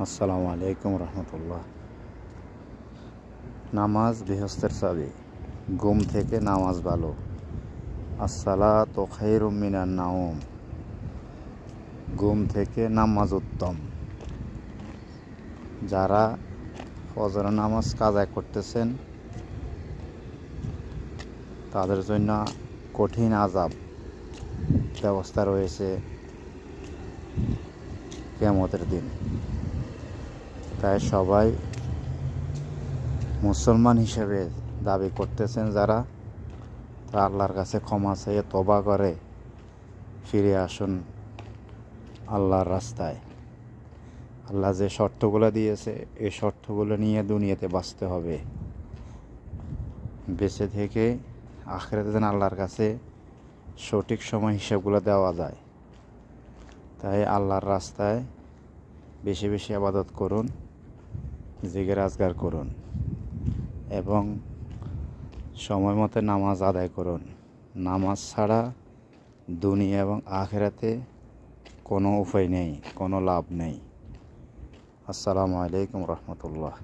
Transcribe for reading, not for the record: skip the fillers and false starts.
আসসালামু আলাইকুম রহমতুল্লাহ। নামাজ গৃহস্থের চাবি। ঘুম থেকে নামাজ ভালো। আসসালাতু খায়রুম মিনান নাওম। ঘুম থেকে নামাজ উত্তম। যারা ফজর নামাজ কাজা করতেছেন তাদের জন্য কঠিন আযাব ব্যবস্থা রয়েছে কিয়ামতের দিন। তাই সবাই মুসলমান হিসেবে দাবি করতেছেন যারা, তারা আল্লাহর কাছে ক্ষমা চেয়ে তওবা করে ফিরে আসুন আল্লাহর রাস্তায়। আল্লাহ যে শর্তগুলো দিয়েছে এই শর্তগুলো নিয়ে দুনিয়াতে বাঁচতে হবে। বেঁচে থেকে আখিরাতে যেন আল্লাহর কাছে সঠিক সময় হিসাবগুলো দেওয়া যায়। তাই আল্লাহর রাস্তায় বেশি বেশি ইবাদত করুন, জিকির আজকার করুন এবং সময় মতো নামাজ আদায় করুন। নামাজ ছাড়া দুনিয়া এবং আখিরাতে কোনো উপায় নেই, কোনো লাভ নেই। আসসালামু আলাইকুম রহমতুল্লাহ।